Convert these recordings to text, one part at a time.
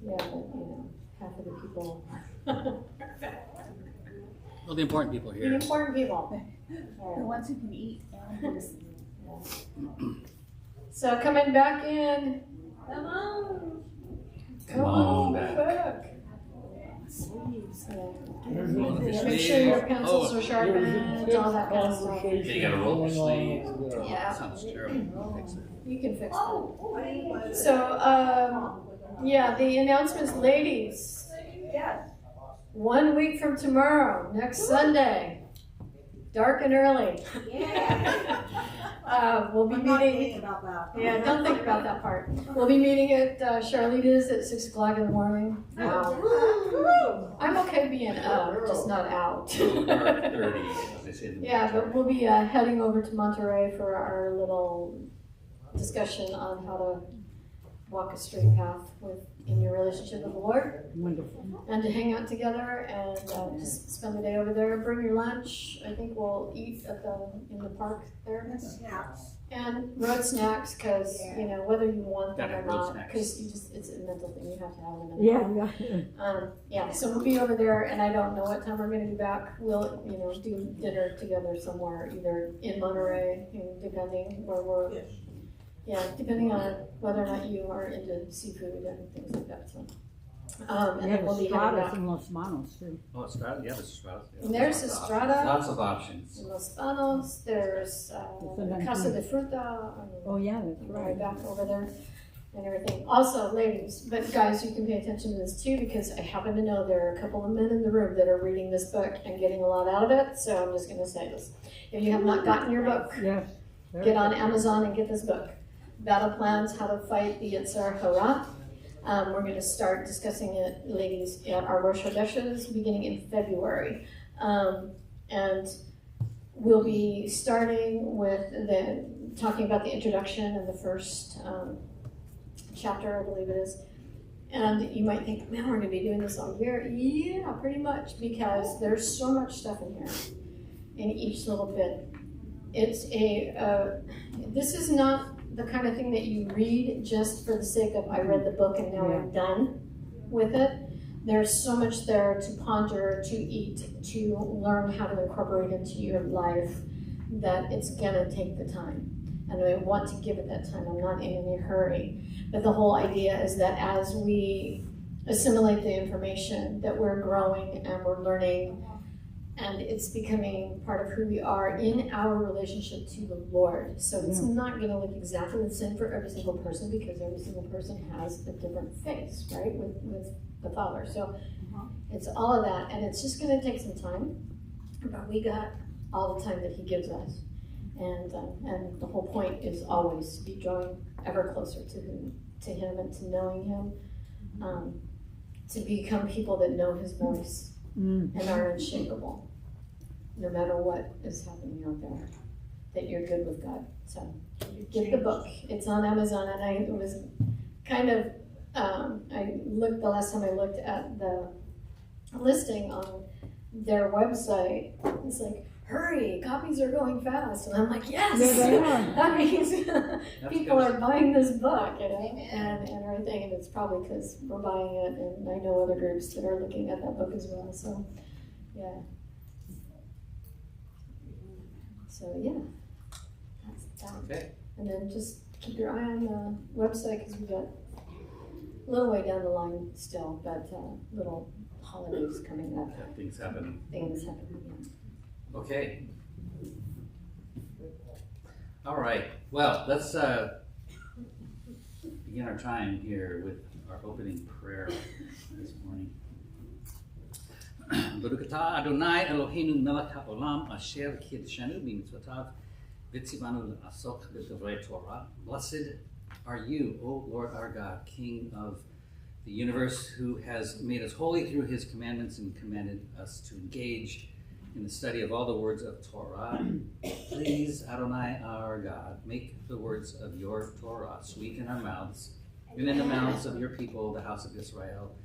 Yeah, but half of the people. Well, the important people The here. important people. The ones who can eat. So coming back in. Come on back. Make sure your pencils are sharpened, all that kind of stuff. You gotta roll your sleeves. Yeah. Sounds terrible. Fix it. You can fix that. So, the announcements, ladies. Yes. 1 week from tomorrow, next Sunday, dark and early. We'll be meeting. About that. Yeah, don't think about that part. We'll be meeting at Charlita's at 6 o'clock in the morning. I'm okay being up, just not out. Dark 30, as they say in the Yeah, but military. we'll be heading over to Monterey for our little discussion on how to walk a straight path in your relationship with the Lord. Wonderful. And to hang out together and just spend the day over there. Bring your lunch. I think we'll eat in the park there. Snacks. And road snacks, because whether you want them Gotta or have road not, snacks. because it's a mental thing. You have to have them. Yeah. So we'll be over there, and I don't know what time we're going to be back. We'll do dinner together somewhere, either in Monterey, depending where we're. Yes. Yeah, depending on whether or not you are into seafood and things like that. So, and then we'll be heading back. in Los Manos too. Oh, Estrada? Yeah, there's Estrada. Yeah. And there's Estrada. Lots of options. In Los Panos, there's Casa de Fruta. Oh yeah, that's Right back over there and everything. Also, ladies, but guys, you can pay attention to this too, because I happen to know there are a couple of men in the room that are reading this book and getting a lot out of it. So I'm just going to say this: if you have not gotten your book, Yes. get on Amazon and get this book. Battle Plans: How to Fight the Yeshayahu. We're going to start discussing it, ladies, at our Rosh Hadashahs beginning in February. And we'll be starting with talking about the introduction and the first chapter, I believe it is. And you might think, man, we're going to be doing this all year. Yeah, pretty much, because there's so much stuff in here, in each little bit. It's this is not the kind of thing that you read just for the sake of, I read the book and now I'm done with it. There's so much there to ponder, to eat, to learn how to incorporate into your life, that it's gonna take the time. And I want to give it that time. I'm not in any hurry. But the whole idea is that as we assimilate the information, that we're growing and we're learning, and it's becoming part of who we are in our relationship to the Lord. So it's not going to look exactly the same for every single person, because every single person has a different face, right, with the Father. So it's all of that, and it's just going to take some time, but we got all the time that He gives us. And the whole point is always to be drawing ever closer to Him and to knowing Him, to become people that know His voice and are unshakable, no matter what is happening out there, that you're good with God. So get the book. It's on Amazon, and I was kind of, the last time I looked at the listing on their website, it's like, hurry, copies are going fast. And I'm like, yes, that means people are buying this book, and everything. And it's probably because we're buying it, and I know other groups that are looking at that book as well. So, yeah. So, yeah, that's that. Okay. And then just keep your eye on the website, because we got a little way down the line still, but little holidays coming up. Yeah, things happen. Yeah. Okay. All right. Well, let's begin our time here with our opening prayer this morning. Baruch atah Adonai Eloheinu melech haolam asher kidshanu b'mitzvotav v'tzivanu l'asok b'divrei Torah. Blessed are you, O Lord our God, King of the universe, who has made us holy through His commandments and commanded us to engage in the study of all the words of Torah. Please, Adonai our God, make the words of your Torah sweet in our mouths and in the mouths of your people, the house of Israel,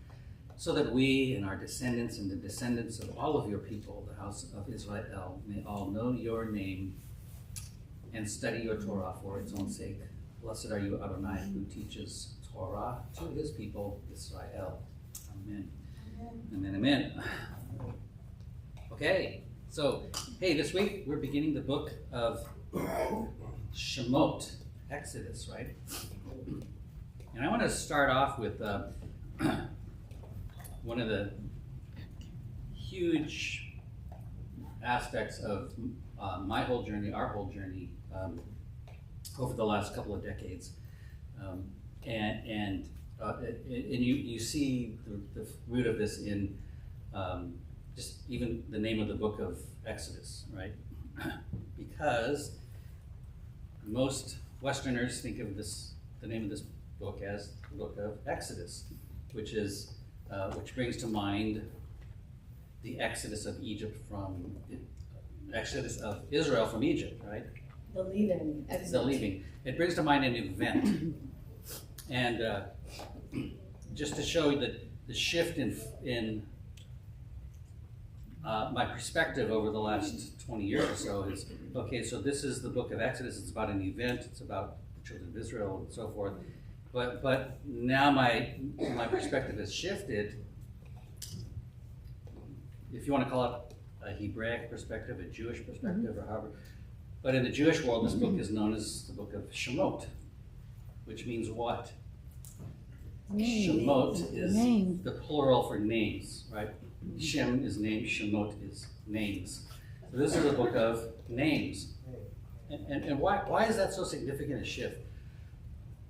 so that we and our descendants and the descendants of all of your people, the house of Israel, may all know your name and study your Torah for its own sake. Blessed are you, Adonai, who teaches Torah to his people, Israel. Amen. Amen, amen. Okay, so, hey, this week we're beginning the book of Shmot, Exodus, right? And I want to start off with one of the huge aspects of my whole journey, our whole journey, over the last couple of decades. And you see the root of this in just even the name of the book of Exodus, right? Because most Westerners think of the name of this book as the book of Exodus, which brings to mind the Exodus of Israel from Egypt, right? The leaving. The leaving. It brings to mind an event. And just to show you the shift in my perspective over the last 20 years or so is, okay, so this is the book of Exodus. It's about an event. It's about the children of Israel and so forth. But now my perspective has shifted. If you want to call it a Hebraic perspective, a Jewish perspective, or however. But in the Jewish world, this book is known as the book of Shmot, which means what? Shemot is the plural for names, right? Shem is name, Shemot is names. So this is a book of names. And why is that so significant a shift?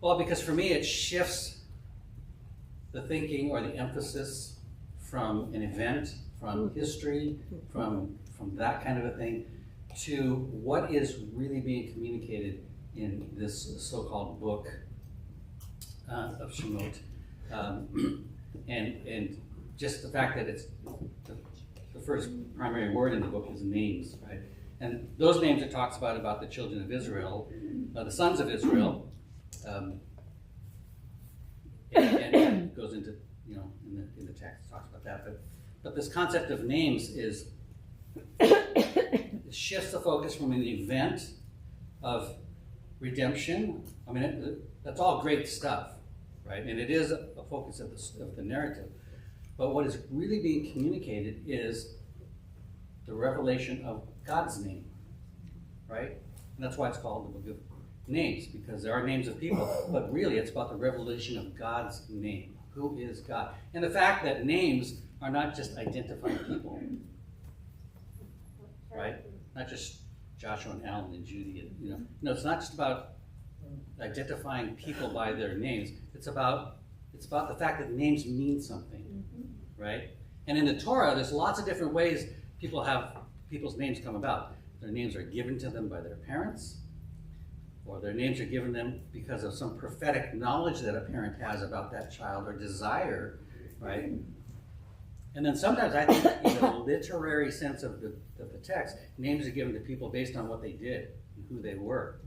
Well, because for me it shifts the thinking or the emphasis from an event, from history, from that kind of a thing, to what is really being communicated in this so-called book of Shemot, and just the fact that it's the first primary word in the book is names, right? And those names it talks about the children of Israel, the sons of Israel, and it goes into in the text talks about that. But this concept of names it shifts the focus from an event of redemption. I mean, that's all great stuff, right? And it is a focus of the narrative. But what is really being communicated is the revelation of God's name, right? And that's why it's called the book of names, because there are names of people, but really it's about the revelation of God's name. Who is God? And the fact that names are not just identifying people, right? Not just Joshua and Alan and Judy, No, it's not just about identifying people by their names. It's about the fact that names mean something, right? And in the Torah, there's lots of different ways people's names come about. Their names are given to them by their parents, or their names are given them because of some prophetic knowledge that a parent has about that child or desire, right? And then sometimes I think in the literary sense of the text, names are given to people based on what they did and who they were.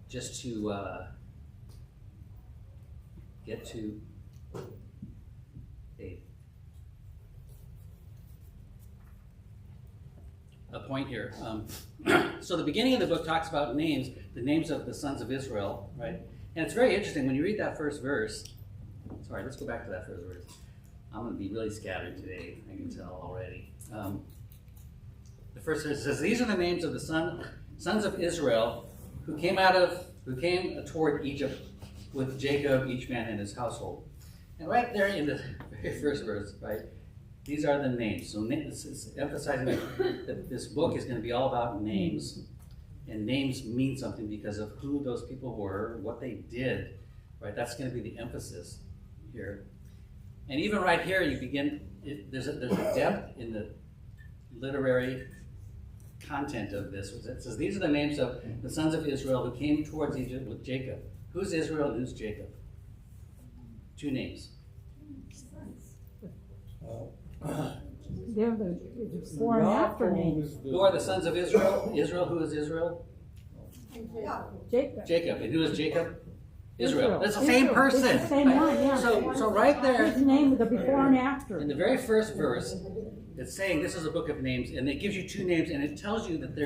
Just to get to a point here. So the beginning of the book talks about names, the names of the sons of Israel, right? And it's very interesting when you read that first verse. Sorry, let's go back to that first verse. I'm going to be really scattered today, I can tell already. The first verse says, "These are the names of the sons of Israel who came toward Egypt with Jacob, each man in his household." And right there in the very first verse, right, these are the names. So it's emphasizing that this book is going to be all about names. And names mean something because of who those people were, what they did, right? That's going to be the emphasis here. And even right here, there's a depth in the literary content of this. It says, "These are the names of the sons of Israel who came towards Egypt with Jacob." Who's Israel and who's Jacob? Two names. They're the before and after names. Who are the sons of Israel? Israel, who is Israel? Jacob. Jacob. And who is Jacob? Israel. It's the same person. It's the same one, yeah. So right there, His name with the before and after. in the very first verse, it's saying this is a book of names, and it gives you two names, and it tells you that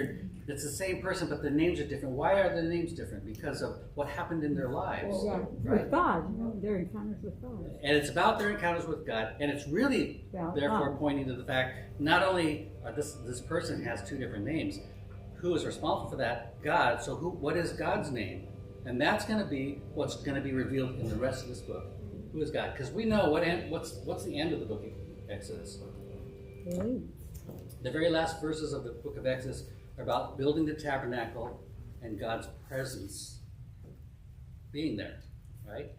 it's the same person, but their names are different. Why are their names different? Because of what happened in their lives. Yeah, right? with God, their encounters with God. And it's about their encounters with God, and it's really therefore pointing to the fact not only are this person has two different names, who is responsible for that? God. So what is God's name? And that's going to be what's going to be revealed in the rest of this book. Who is God? Because we know what's the end of the book of Exodus. The very last verses of the book of Exodus are about building the tabernacle and God's presence being there, right?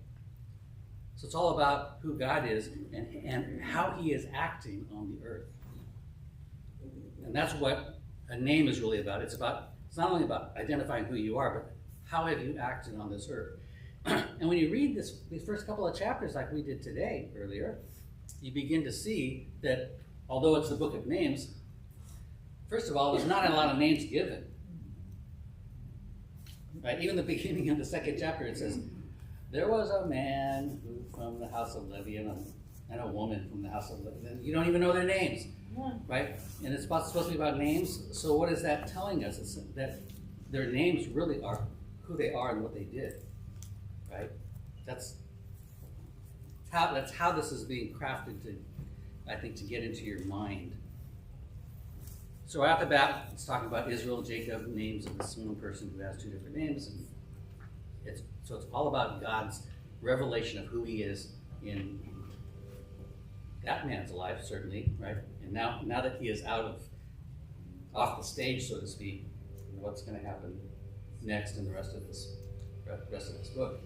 So it's all about who God is and how he is acting on the earth. And that's what a name is really about. It's not only about identifying who you are, but how have you acted on this earth? And when you read these first couple of chapters like we did today, earlier, you begin to see that although it's the book of names, first of all, there's not a lot of names given. Right? Even the beginning of the second chapter, it says, there was a man from the house of Levi and a woman from the house of Levi. You don't even know their names, right? And it's supposed to be about names. So what is that telling us? It's that their names really are who they are and what they did, right? That's how this is being crafted to get into your mind. So right off the bat, it's talking about Israel, Jacob, names of this one person who has two different names. And it's all about God's revelation of who he is in that man's life, certainly, right? And now that he is off the stage, so to speak, what's going to happen next in the rest of this book.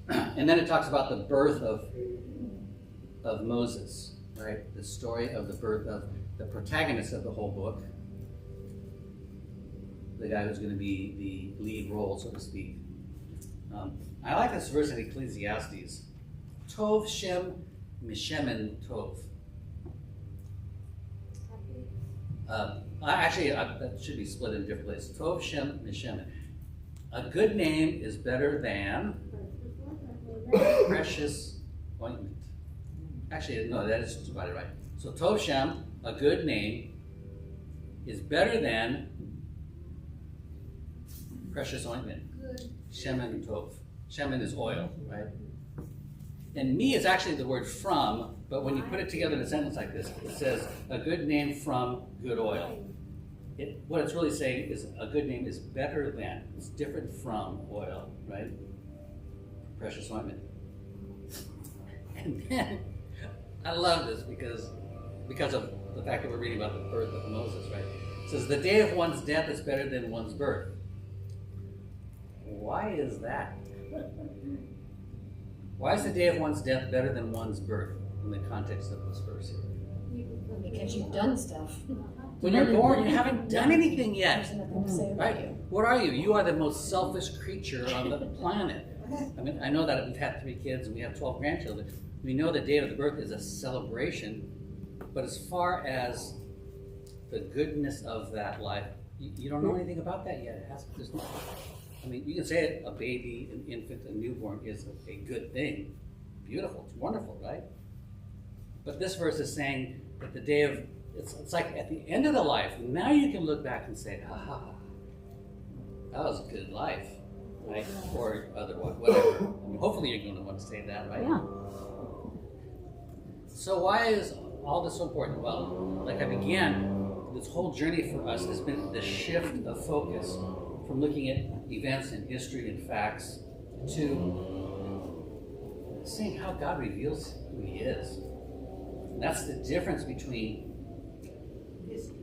And then it talks about the birth of Moses, right? The story of the birth of the protagonist of the whole book, the guy who's going to be the lead role, so to speak. I like this verse in Ecclesiastes. Tov Shem Mishemen Tov. That should be split in different places. Tov Shem Mishemen. A good name is better than precious ointment. Actually, no, that is divided right. So Tov Shem, a good name, is better than precious ointment. Shemen Tov. Shemen is oil, right? And me is actually the word from, but when you put it together in a sentence like this, it says a good name from good oil. What it's really saying is a good name is better than, it's different from oil, right? Precious ointment. And then, I love this because of the fact that we're reading about the birth of Moses, right? It says, the day of one's death is better than one's birth. Why is that? Why is the day of one's death better than one's birth in the context of this verse here? Because you've done stuff. When you're born, you haven't done anything yet. There's nothing to say about Right? you. What are you? You are the most selfish creature on the planet. I mean, I know that we've had 3 kids and we have 12 grandchildren. We know the day of the birth is a celebration, but as far as the goodness of that life, you don't know anything about that yet. I mean, you can say a baby, an infant, a newborn is a good thing. Beautiful, it's wonderful, right? But this verse is saying that the day of, it's like at the end of the life, now you can look back and say, that was a good life, right? Or otherwise, whatever. I mean, hopefully you're going to want to say that, right? Yeah. So why is all this so important? Well, like I began, this whole journey for us has been the shift of focus from looking at events and history and facts to seeing how God reveals who he is. And that's the difference between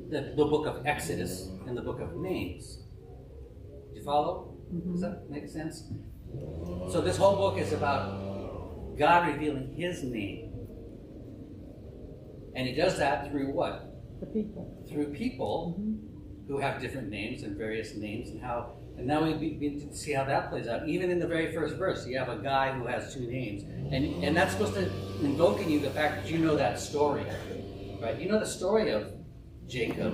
the book of Exodus and the book of Names. Do you follow? Mm-hmm. Does that make sense? So this whole book is about God revealing his name. And he does that through what? The people. Through people who have different names and various names, and now we begin to see how that plays out. Even in the very first verse, you have a guy who has 2 names, and that's supposed to invoke in you the fact that you know that story, right? You know the story of Jacob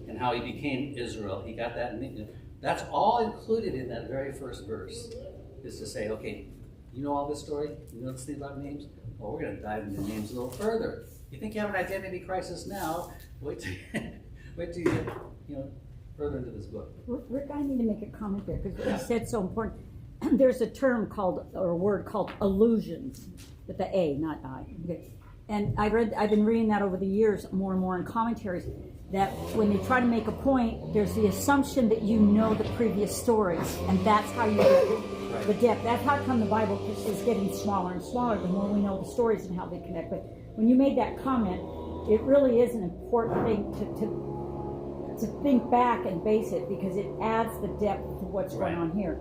and how he became Israel. He got that name. That's all included in that very first verse, is to say, okay, you know all this story? You know this thing about names? Well, we're going to dive into names a little further. You think you have an identity crisis now? Wait till you get further into this book. Rick, I need to make a comment there because what you said so important. There's a term or a word called allusions, with the A, not I. Okay. And I've been reading that over the years more and more in commentaries, that when they try to make a point, there's the assumption that you know the previous stories, and that's how you get the depth. That's how come the Bible is getting smaller and smaller the more we know the stories and how they connect. But when you made that comment, it really is an important thing to think back and base it, because it adds the depth to what's going on here.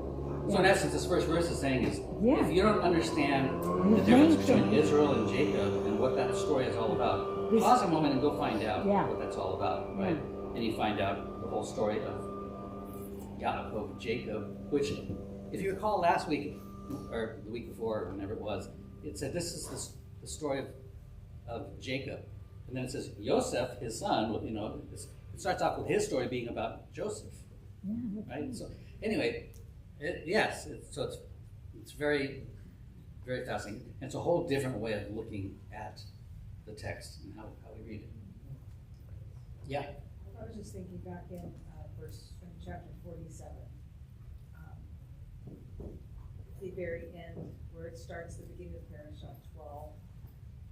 So in essence, this first verse is saying is, if you don't understand the The difference main between thing- Israel and Jacob and what that story is all about, pause a moment and go find out what that's all about, right? And you find out the whole story of Yaakov, Jacob, which, if you recall last week, or the week before, or whenever it was, it said this is the story of Jacob. And then it says Yosef, his son, it starts off with his story being about Joseph, right? So anyway, it's very, very fascinating. And it's a whole different way of looking at the text and how we read it. Yeah. I was just thinking back in chapter 47, the very end where it starts, the beginning of Parashah 12.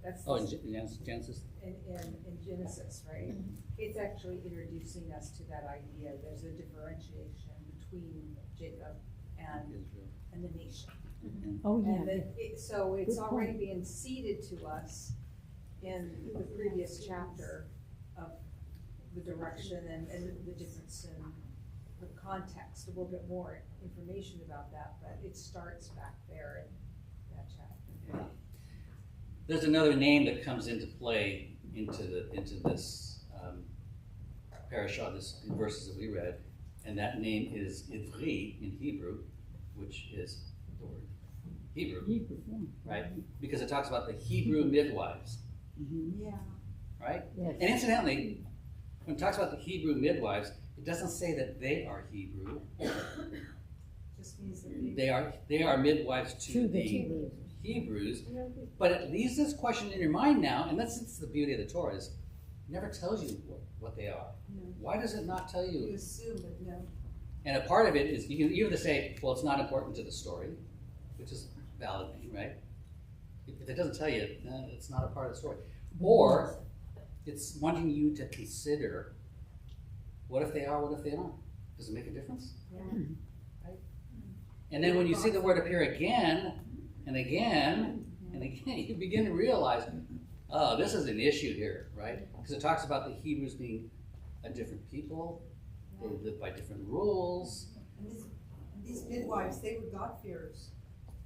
That's in Genesis. In Genesis, right? It's actually introducing us to that idea. There's a differentiation between Jacob and the nation. Oh, yeah. And so it's Good already point. being seeded to us in the previous chapter of the direction and the difference in the context. A little bit more information about that, but it starts back there in that chapter. There's another name that comes into play into this parashah, this verses that we read, and that name is Ivri in Hebrew, which is the word Hebrew, right? Because it talks about the Hebrew midwives, Yeah. right? Yes. And incidentally, when it talks about the Hebrew midwives, it doesn't say that they are Hebrew. Just means that They are midwives to the the Hebrews. Hebrews. But it leaves this question in your mind now, and that's the beauty of the Torah, is it never tells you what they are. No. Why does it not tell you you? assume that no. And a part of it is you can either say, well, it's not important to the story, which is a valid thing, right? If it doesn't tell you, it's not a part of the story. Or it's wanting you to consider, what if they are, what if they aren't? Does it make a difference? Yeah. And then when you see the word appear again and again and again, you begin to realize, oh, this is an issue here, right? Because it talks about the Hebrews being a different people, they live by different rules. And these midwives, they were God-fearers.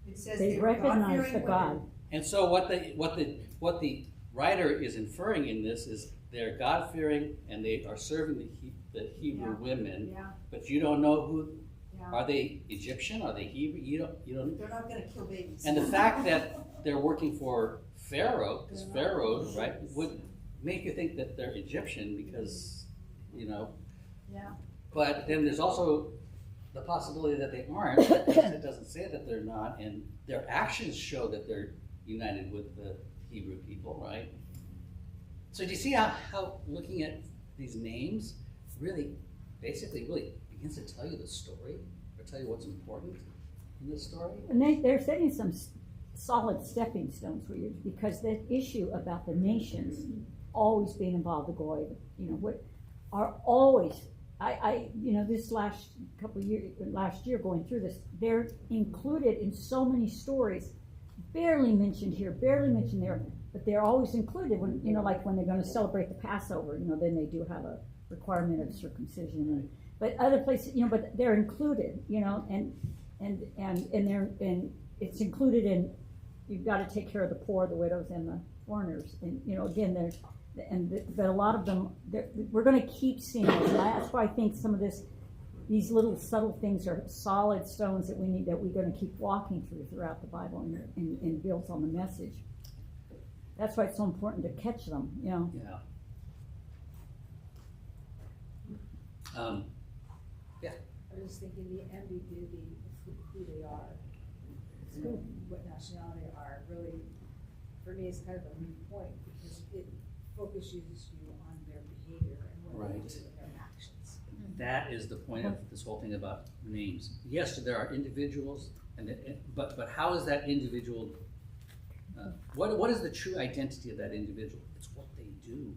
It says They were recognize God-fearing the God. women. And so what the writer is inferring in this is they're God-fearing and they are serving the Hebrew women, Yeah, but you don't know who. yeah. Are they Egyptian? Are they Hebrew? You don't. They're not going to kill babies. And the fact that they're working for Pharaoh, because Pharaoh, right, would make you think that they're Egyptian because, Yeah. But then there's also the possibility that they aren't. It doesn't say that they're not, and their actions show that they're united with the Hebrew people, right? So do you see how looking at these names really begins to tell you the story, or tell you what's important in this story? And they're setting some solid stepping stones for you, because the issue about the nations always being involved, the goy, what are always, this last year going through this, they're included in so many stories, barely mentioned here, barely mentioned there, but they're always included when, like when they're going to celebrate the Passover, then they do have a requirement of circumcision, but other places, but they're included, and it's included in, you've got to take care of the poor, the widows, and the foreigners, and again, but a lot of them, we're going to keep seeing this. And that's why I think some of these little subtle things are solid stones that we're going to keep walking throughout the Bible, and builds on the message. That's why it's so important to catch them, Yeah. I I was thinking the ambiguity of who they are, what nationality they are, really, for me, is kind of a moot point, because it focuses you on their behavior and what they Right. do and their actions. That is the point of this whole thing about names. Yes, there are individuals, but how is that individual? What is the true identity of that individual? It's what they do.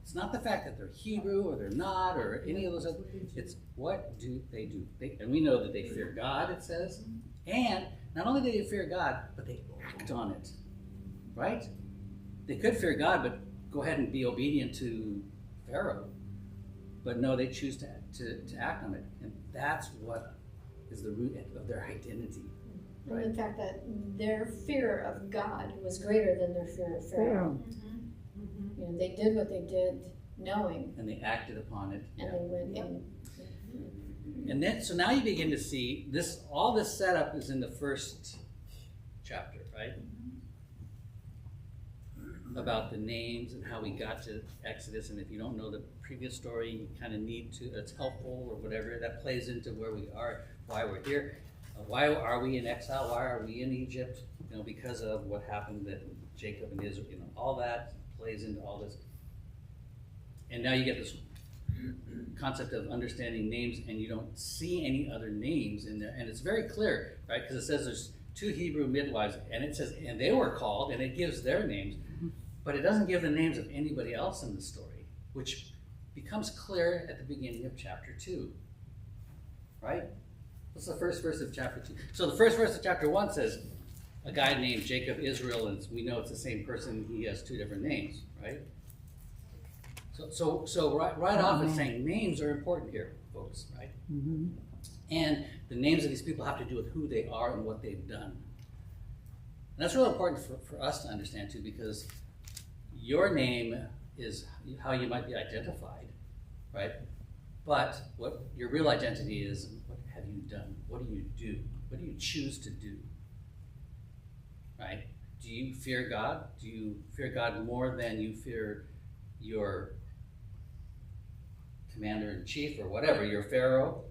It's not the fact that they're Hebrew or they're not or any of those other. It's what do they do? And we know that they fear God. It says, and not only do they fear God, but they act on it. Right? They could fear God, but go ahead and be obedient to Pharaoh. But no, they choose to act on it. And that's what is the root of their identity. Right? And the fact that their fear of God was greater than their fear of Pharaoh. You know, they did what they did knowing, And they acted upon it. and they went in. And then, so now you begin to see this, all this setup is in the first chapter, right? About the names and how we got to Exodus. And if you don't know the previous story, you kind of need to, it's helpful or whatever. That plays into where we are, why we're here. Why are we in exile? Why are we in Egypt? You know, because of what happened that Jacob and Israel, you know, all that plays into all this. And now you get this concept of understanding names, and you don't see any other names in there. And it's very clear, right? Because it says there's 2 Hebrew midwives, and it says, and they were called, and it gives their names. But it doesn't give the names of anybody else in the story, which becomes clear at the beginning of chapter 2. Right? What's the first verse of chapter 2? So the first verse of chapter 1 says, a guy named Jacob Israel, and we know it's the same person, he has 2 different names, right? So right off it's saying names are important here, folks, right? Mm-hmm. And the names of these people have to do with who they are and what they've done. And that's really important for us to understand too, because your name is how you might be identified, right? But what your real identity is, what have you done? What do you do? What do you choose to do? Right? Do you fear God? Do you fear God more than you fear your commander-in-chief or whatever, your Pharaoh?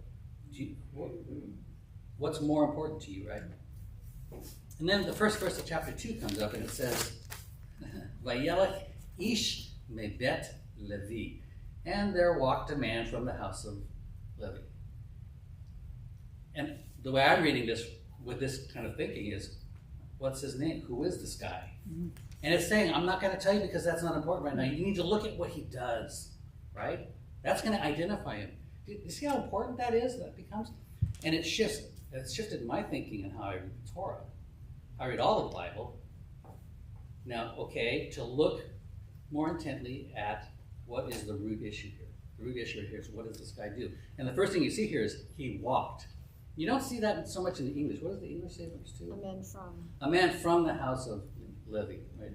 What's more important to you, right? And then the first verse of chapter 2 comes up and it says, Vayelech ish mebet Levi. And there walked a man from the house of Levi. And the way I'm reading this with this kind of thinking is, what's his name? Who is this guy? Mm-hmm. And it's saying, I'm not going to tell you because that's not important right now. You need to look at what he does, right? That's going to identify him. Do you see how important that is? That becomes, and it's shifted my thinking and how I read the Torah. I read all the Bible. Now, okay, to look more intently at what is the root issue here. The root issue here is, what does this guy do? And the first thing you see here is he walked. You don't see that so much in the English. What does the English say, verse 2? A man from the house of Levi, right?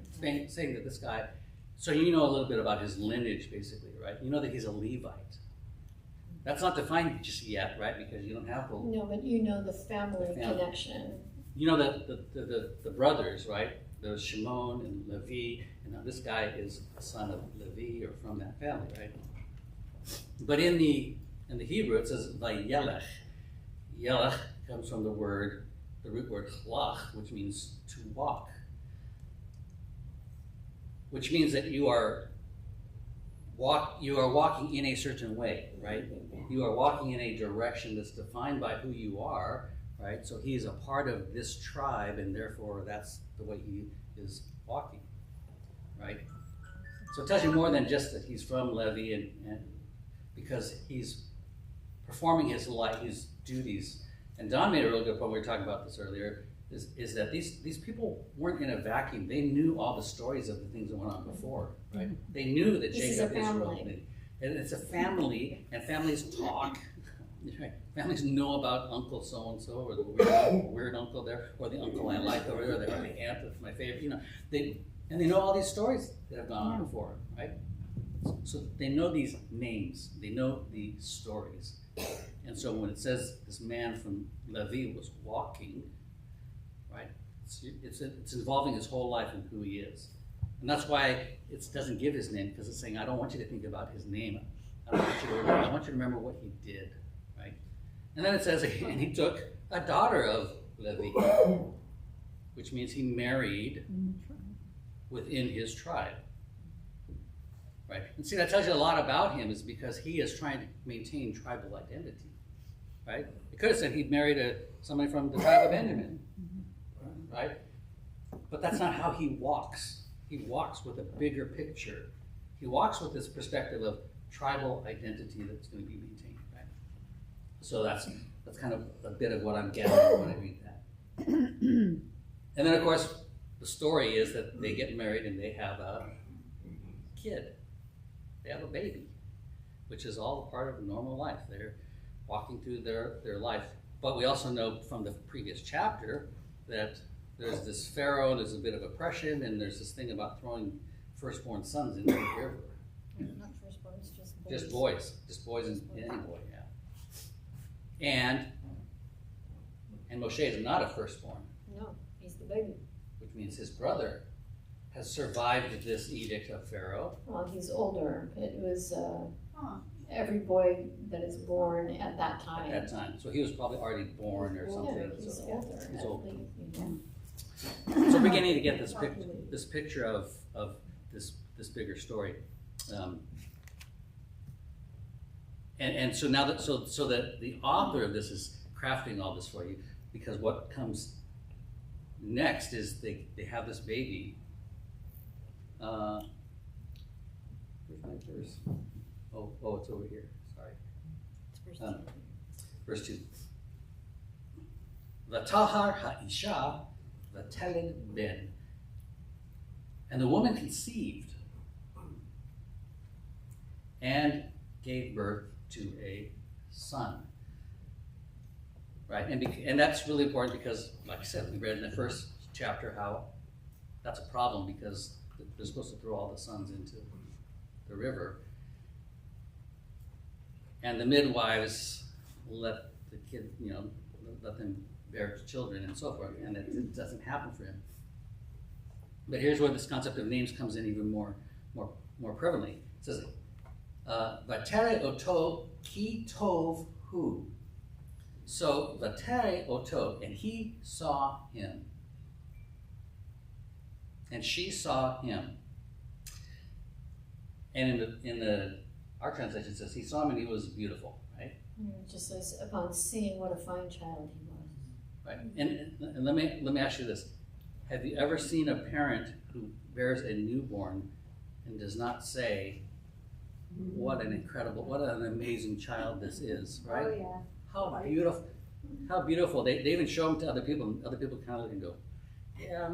Saying that this guy, so you know a little bit about his lineage, basically, right? You know that he's a Levite. That's not defined just yet, right? Because you don't have the... No, but you know the family connection. You know that the brothers, right? There's Shmot and Levi, and now this guy is a son of Levi or from that family, right? But in the Hebrew, it says Vayelech. Yelech comes from the root word chlach, which means to walk. Which means that you are walking in a certain way, right? You are walking in a direction that's defined by who you are, right? So he's a part of this tribe, and therefore that's the way he is walking, right? So it tells you more than just that he's from Levi, and because he's performing his life, his duties. And Don made a really good point, we were talking about this earlier, is that these people weren't in a vacuum. They knew all the stories of the things that went on before, right? They knew that Jacob Israel, and it's a family, and families talk. Right? Families know about Uncle so-and-so, or the weird uncle there, or the uncle I like over there, or the aunt that's my favorite, you know. They know all these stories that have gone on before, right? So they know these names, they know the stories. And so when it says this man from Levi was walking, right, it's involving his whole life and who he is. And that's why it doesn't give his name, because it's saying, I don't want you to think about his name. I want you to remember what he did, right? And then it says, and he took a daughter of Levi, which means he married within his tribe. Right? And see, that tells you a lot about him, is because he is trying to maintain tribal identity. Right? He could have said he'd married somebody from the tribe of Benjamin. Right? But that's not how he walks. He walks with a bigger picture. He walks with this perspective of tribal identity that's going to be maintained. Right? So that's kind of a bit of what I'm gathering when I read that. And then, of course, the story is that they get married and they have a kid. They have a baby, which is all part of normal life. They're walking through their life. But we also know from the previous chapter that there's this Pharaoh, there's a bit of oppression, and there's this thing about throwing firstborn sons into the river. Not firstborns, just boys. Just boys. Just boys and any boy, yeah. And Moshe is not a firstborn. No, he's the baby. Which means his brother has survived this edict of Pharaoh. Well, he's older. It was every boy that is born at that time. At that time. So he was probably already born or something. Yeah, he's so older. He's older. Yeah. So we're beginning to get this picture of this bigger story. And so now that the author of this is crafting all this for you, because what comes next is they have this baby. Where's my verse? Oh, it's over here. Sorry. Verse 2. V'tahar ha'isha v'teled ben. And the woman conceived and gave birth to a son. Right? And that's really important because, like I said, we read in the first chapter how that's a problem because they're supposed to throw all the sons into the river. And the midwives let the kid, let them bear children and so forth, and it doesn't happen for him. But here's where this concept of names comes in even more prevalently. It says, "Vatere oto ki tov hu." So vatere oto, and he saw him, and she saw him. And in our translation it says he saw him and he was beautiful, right? It just says upon seeing what a fine child he was. Right. And let me ask you this: have you ever seen a parent who bears a newborn and does not say, "What an amazing child this is"? Right? Oh, yeah. How beautiful! How beautiful! They even show them to other people, and other people kind of look and go, "Yeah,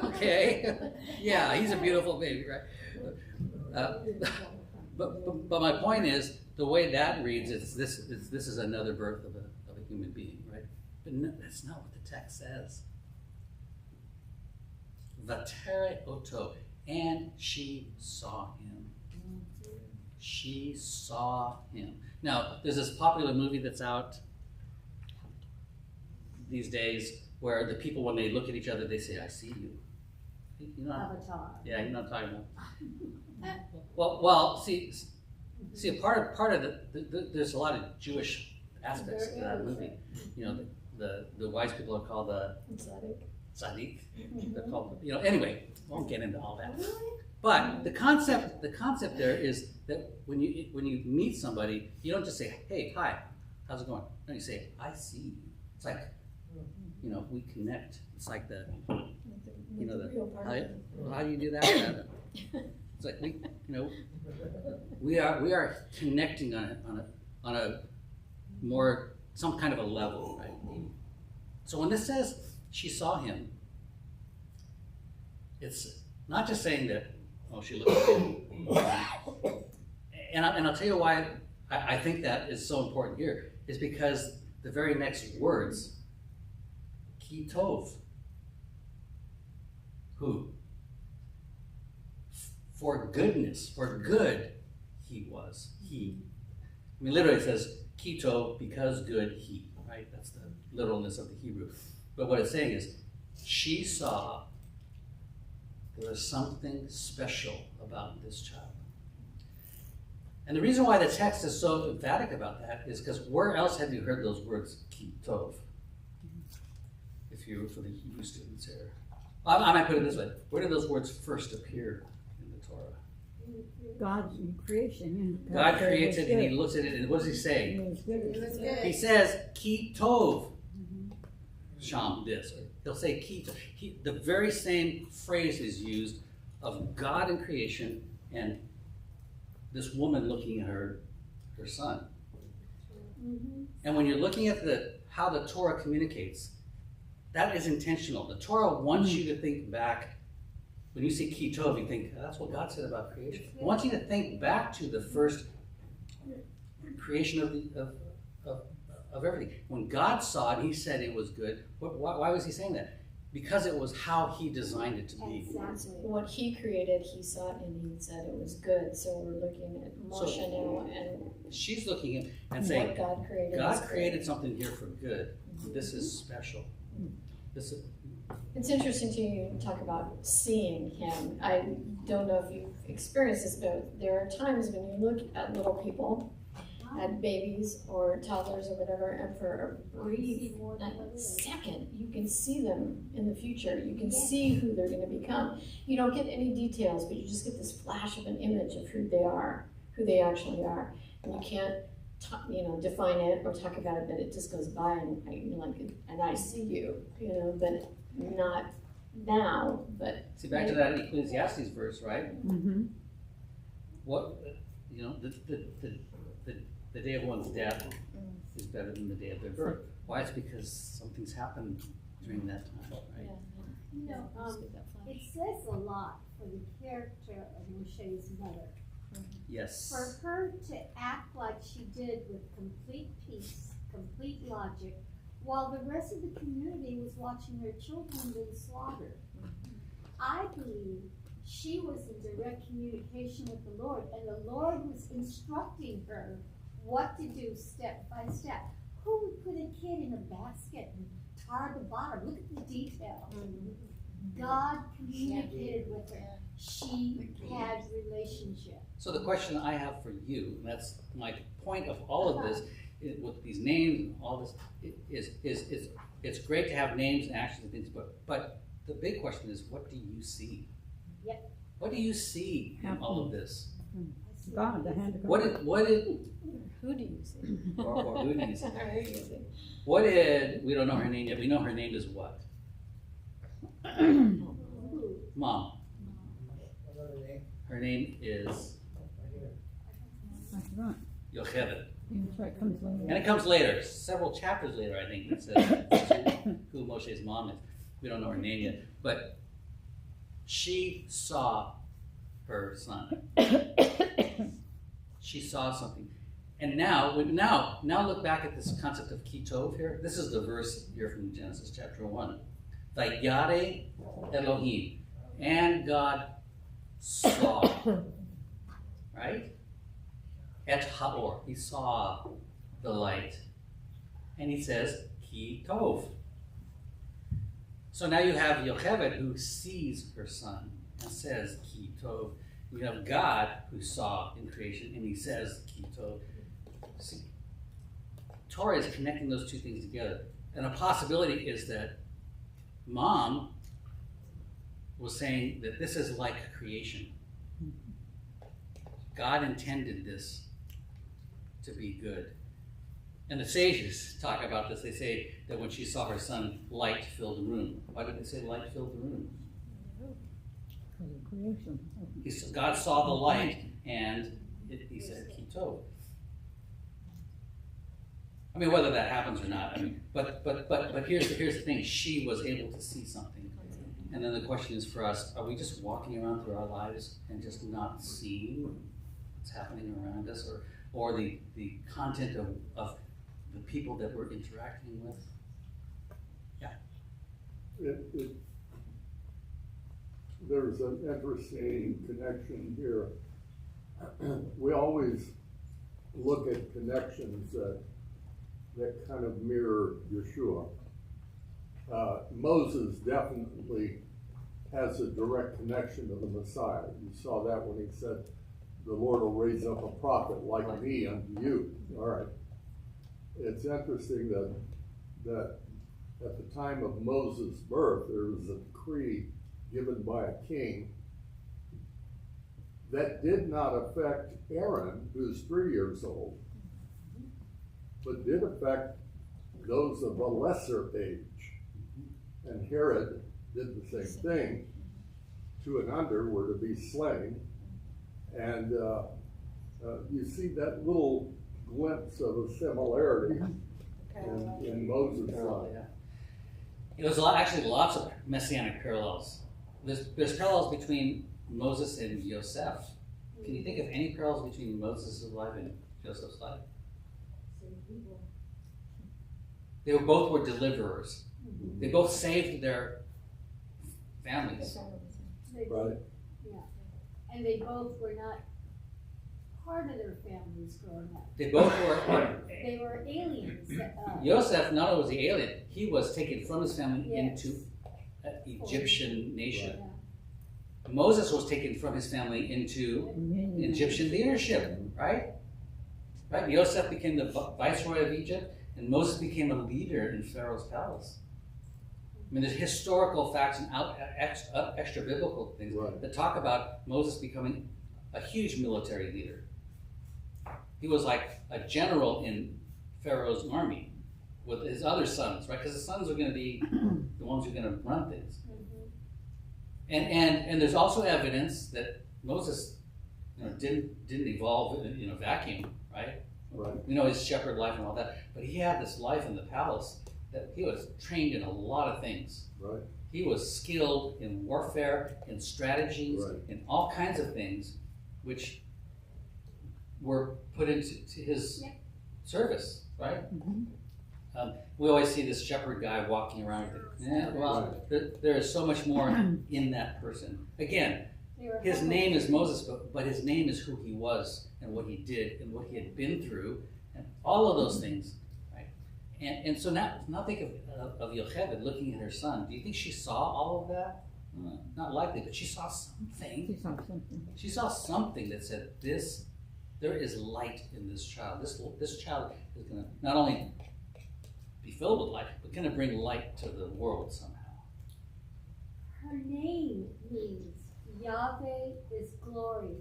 okay, yeah, he's a beautiful baby, right?" But my point is, the way that reads is this is another birth of a human being, right? But no, that's not what the text says. Vatere oto, and she saw him. She saw him. Now, there's this popular movie that's out these days where the people, when they look at each other, they say, "I see you." You know, Avatar. yeah, you know what I'm talking about. Well, see, a part of there's a lot of Jewish aspects to that movie. The wise people are called the tzaddik. They're called, anyway, won't get into all that. But the concept there is that when you meet somebody, you don't just say, "Hey, hi, how's it going?" No, you say, "I see you." It's like, we connect. It's like how do you do that? It's like we are connecting on a more, some kind of a level, right? So when this says she saw him, it's not just saying that, she looked at him. And I'll tell you why I think that is so important here, is because the very next words, ki tov, who? For goodness, for good, he was. He. I mean, literally it says, ki tov, because good he, right? That's the literalness of the Hebrew. But what it's saying is, she saw there was something special about this child. And the reason why the text is so emphatic about that is because where else have you heard those words, ki tov? If you, for the Hebrew students here. I might put it this way. Where did those words first appear in the Torah? God's creation. God creates it and he looks at it and what does he say? It was good. He says, ki tov. Sham, this. He'll say ki tov. The very same phrase is used of God in creation and this woman looking at her son. And when you're looking at how the Torah communicates, that is intentional. The Torah wants you to think back. When you see ki tov, you think, that's what God said about creation. It wants you to think back to the first creation of everything. When God saw it, he said it was good. Why was he saying that? Because it was how he designed it to be. Exactly. What he created, he saw it and he said it was good. So we're looking at Moshe now and she's looking at and saying, what God created. God created something here for good. This is special. This is. It's interesting to talk about seeing him. I don't know if you've experienced this, but there are times when you look at little people, at babies or toddlers or whatever, and for a brief second, you can see them in the future. You can see who they're going to become. You don't get any details, but you just get this flash of an image of who they are, who they actually are. And you can't, define it or talk about it, but it just goes by and I see you, but not now. But see, back to that Ecclesiastes verse, right? Mm-hmm. What the day of one's death is better than the day of their birth. Why? It's because something's happened during that time, right? It says a lot for the character of Moshe's mother. Yes. For her to act like she did with complete peace, complete logic, while the rest of the community was watching their children being slaughtered. I believe she was in direct communication with the Lord, and the Lord was instructing her what to do step by step. Who would put a kid in a basket and tar the bottom? Look at the detail. God communicated with her. She had relationship. So the question I have for you, and that's my point of all of this, with these names and all this, is it's great to have names and actions and things, but the big question is, what do you see? Yep. What do you see in all of this? God, the hand of God. who do you see? Or who do you see? Or who do you see? What did, we don't know her name yet, we know her name is what? Mom. Her name is I forgot. Yocheved. That's right, comes later. And it comes later, several chapters later, I think, it says who Moshe's mom is. We don't know her name yet, but she saw her son. She saw something. And now look back at this concept of ki tov here. This is the verse here from Genesis chapter 1. Vayare Elohim. And God saw. Right? Et haor. He saw the light. And he says, ki tov. So now you have Yocheved who sees her son and says, ki tov. You have God who saw in creation and he says, ki tov. See, Torah is connecting those two things together. And a possibility is that Mom was saying that this is like creation. God intended this to be good. And the sages talk about this. They say that when she saw her son, light filled the room. Why did they say light filled the room? Creation. God saw the light and he said, ki tov. I mean, whether that happens or not, but here's the thing. She was able to see something. And then the question is for us, are we just walking around through our lives and just not seeing what's happening around us or the content of the people that we're interacting with? Yeah. There's an interesting connection here. We always look at connections that kind of mirror Yeshua. Moses definitely has a direct connection to the Messiah. You saw that when he said, the Lord will raise up a prophet like me unto you. All right. It's interesting that at the time of Moses' birth, there was a decree given by a king that did not affect Aaron, who's 3 years old, but did affect those of a lesser age. And Herod did the same thing. 2 and under were to be slain. And you see that little glimpse of a similarity in Moses' life. Yeah. There's actually lots of messianic parallels. There's parallels between Moses and Joseph. Can you think of any parallels between Moses' life and Joseph's life? They both were deliverers. They both saved their families. Right. Yeah. And they both were not part of their families growing up. They both were. They were aliens. Joseph not only was the alien, he was taken from his family Yes. into an Egyptian nation. Yeah. Moses was taken from his family into Egyptian leadership, right? Right? Joseph became the viceroy of Egypt, and Moses became a leader in Pharaoh's palace. I mean, there's historical facts and extra biblical things that talk about Moses becoming a huge military leader. He was like a general in Pharaoh's army with his other sons, right? Because the sons are going to be the ones who are going to run things. And there's also evidence that Moses, didn't evolve in a vacuum, right? Right. We know his shepherd life and all that, but he had this life in the palace that he was trained in a lot of things. Right. He was skilled in warfare, in strategies, in all kinds of things, which were put into his service, right? We always see this shepherd guy walking around. There is so much more in that person. Again, his name is Moses, but his name is who he was and what he did and what he had been through and all of those things, right? And so now think of Yocheved looking at her son. Do you think she saw all of that? Not likely, but she saw something. She saw something that said, there is light in this child. This child is going to not only be filled with light, but going to bring light to the world somehow. Her name means Yahweh is glory.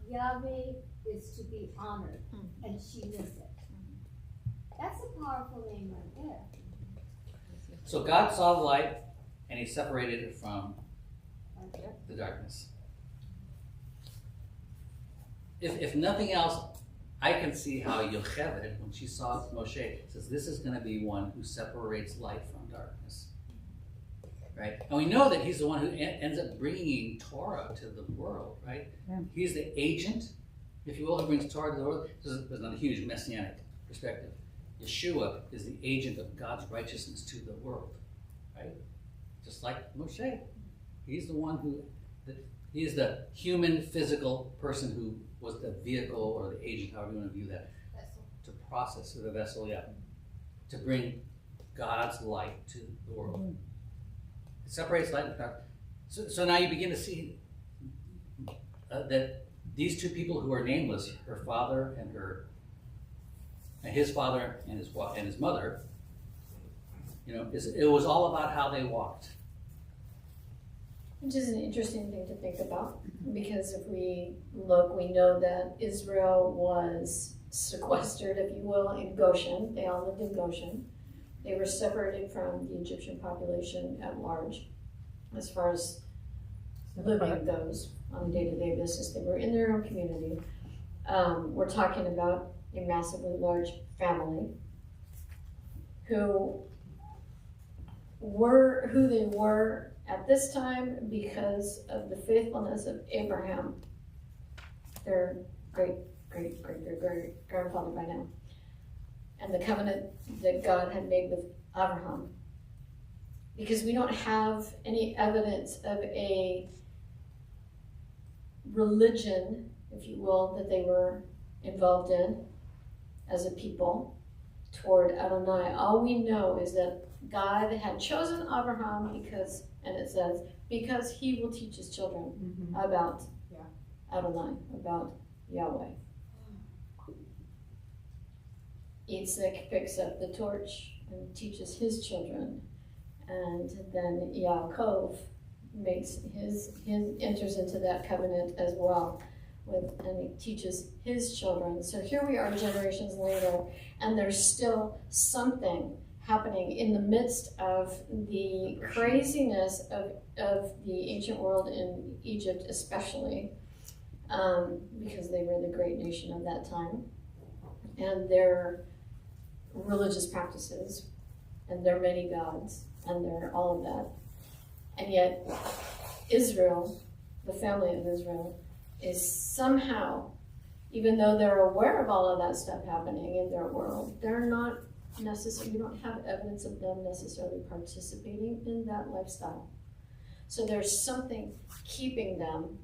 Yahweh is to be honored, and she knows it. That's a powerful name right there. So God saw the light, and he separated it from the darkness. If nothing else, I can see how Yocheved, when she saw Moshe, says this is going to be one who separates light from darkness. Right? And we know that he's the one who ends up bringing Torah to the world, right? Yeah. He's the agent, if you will, who brings Torah to the world. There's another huge messianic perspective. Yeshua is the agent of God's righteousness to the world, right? Just like Moshe. He's the one he is the human, physical person who was the vehicle or the agent, however you want to view that, to process the vessel, to bring God's light to the world. It separates light and dark. So now you begin to see that these two people who are nameless, her father and his father and his mother, it was all about how they walked. Which is an interesting thing to think about, because if we look, we know that Israel was sequestered, if you will, in Goshen. They all lived in Goshen. They were separated from the Egyptian population at large, as far as living goes on a day-to-day basis. They were in their own community. We're talking about a massively large family who were who they were at this time because of the faithfulness of Abraham, their great-great-great-great-grandfather by now, and the covenant that God had made with Abraham. Because we don't have any evidence of a religion, if you will, that they were involved in as a people toward Adonai. All we know is that God had chosen Abraham because he will teach his children about Adonai, about Yahweh. Yitzhak picks up the torch and teaches his children, and then Yaakov enters into that covenant as well, and he teaches his children. So here we are generations later, and there's still something happening in the midst of the craziness of the ancient world in Egypt especially, because they were the great nation of that time, and their religious practices, and their many gods, and their all of that. And yet Israel, the family of Israel, is somehow, even though they're aware of all of that stuff happening in their world, they're not necessarily, we don't have evidence of them necessarily participating in that lifestyle. So there's something keeping them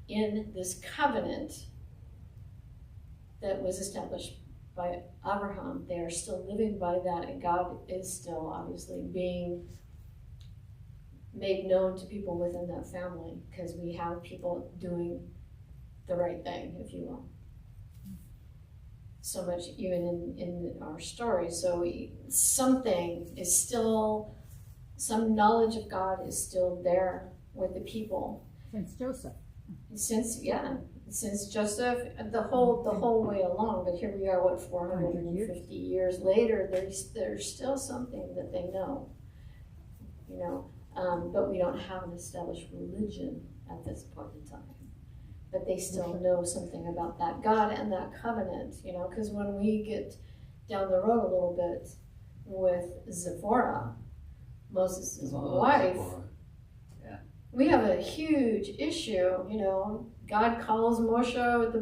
in this covenant that was established by Abraham. They are still living by that, and God is still obviously being made known to people within that family, because we have people doing the right thing, if you will. So much even in our story. So something is still, some knowledge of God is still there with the people. Since Joseph. Since Joseph, the whole way along. But here we are, 450 years later, there's still something that they know, but we don't have an established religion at this point in time. But they still know something about that God and that covenant, because when we get down the road a little bit with Zipporah, Moses' wife, we have a huge issue, God calls Moshe with the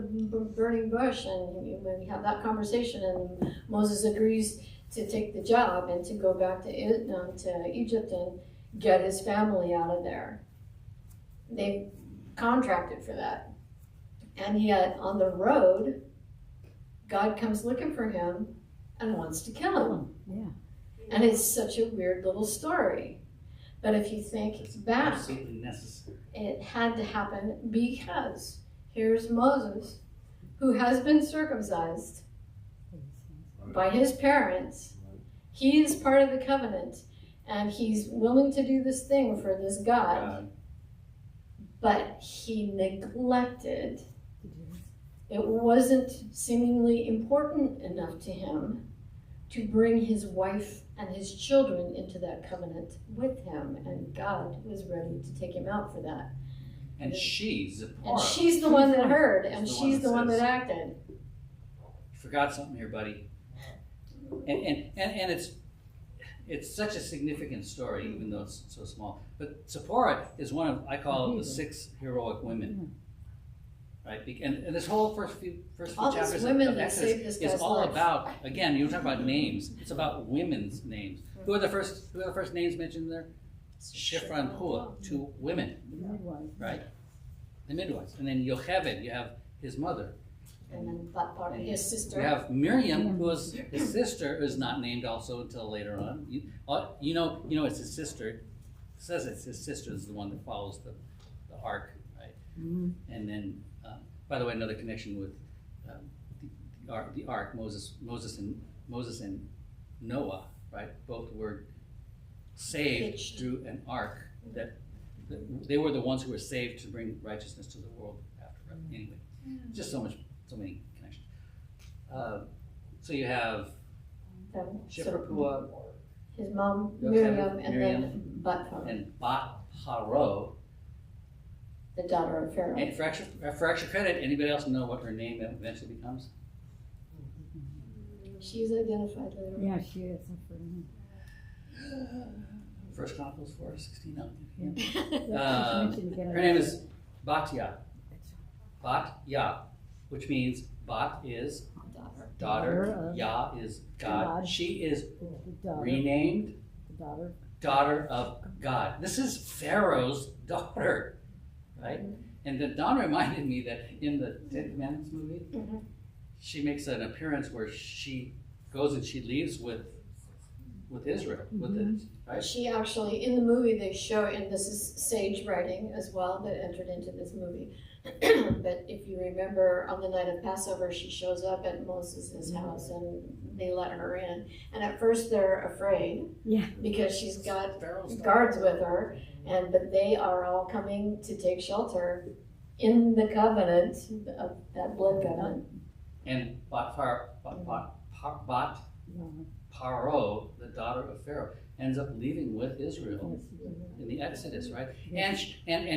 burning bush, and when we have that conversation, and Moses agrees to take the job and to go back to Egypt and get his family out of there. They contracted for that. And yet, on the road, God comes looking for him and wants to kill him. Yeah. And it's such a weird little story. But if you think back, absolutely necessary. It had to happen because here's Moses, who has been circumcised by his parents. He is part of the covenant, and he's willing to do this thing for this God. But he neglected. It wasn't seemingly important enough to him to bring his wife and his children into that covenant with him, and God was ready to take him out for that. And she's the one that heard, and she's the one that acted. You forgot something here, buddy. And it's such a significant story, even though it's so small. But Zipporah is one of, I call it, the 6 heroic women. Right, and this whole first few chapters of Exodus is all about, again, you talk about names. It's about women's names. Who are the first names mentioned there? Shiphrah and Puah, 2 women. The midwives. Right, the midwives, and then Yocheved, you have his mother, and then Batpar, his sister. You have Miriam, who was his sister, is not named also until later on. You know, it's his sister. It says it's his sister is the one that follows the ark, right? Mm-hmm. And then. By the way, another connection with the ark, Moses and Noah, right? Both were saved through an ark. That they were the ones who were saved to bring righteousness to the world after. Anyway, just so many connections. So you have Shiphrah, Puah, his mom, Miriam, and then Batpar. And Bat-Haro, the daughter of Pharaoh. And for extra credit, anybody else know what her name eventually becomes? She's identified later. Yeah, she is. First Chronicles 4:16. Her Her name is Mattityahu. Bat-Yah, which means Bat is daughter, Yah is God. She is renamed daughter of God. This is Pharaoh's daughter. Right? And the Don reminded me that in the Ten Commandments movie, she makes an appearance where she goes and she leaves with Israel. Right? She actually, in the movie they show, and this is sage writing as well that entered into this movie, But if you remember, on the night of Passover, she shows up at Moses' house and they let her in. And at first they're afraid Yeah. because she's got Pharaoh's guards with her, but they are all coming to take shelter in the covenant, of that blood covenant. And Paro, the daughter of Pharaoh, ends up leaving with Israel in the Exodus, right? And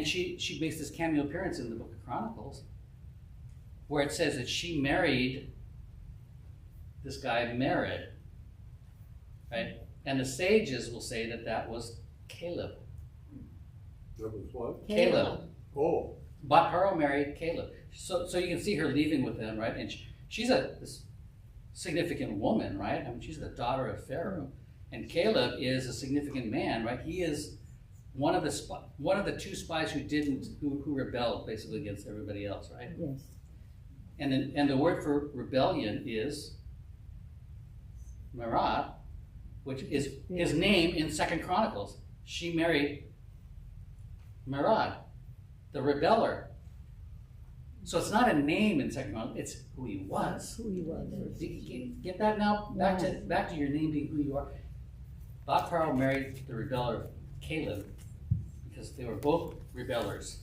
she makes this cameo appearance in the Book of Chronicles, where it says that she married this guy Mered, right? And the sages will say that that was Caleb. That was what? Caleb. Oh, But Paro married Caleb. So you can see her leaving with him, right? And she's this significant woman, right? I mean, she's the daughter of Pharaoh. And Caleb is a significant man, right? He is one of the two spies who rebelled basically against everybody else, right? Yes. And the word for rebellion is Merat, which is his name in 2 Chronicles. She married Merat, the rebeller. So it's not a name in 2 Chronicles, it's who he was. Who he was. Get that now? Back to your name being who you are. Paro married the rebeller Caleb because they were both rebellers.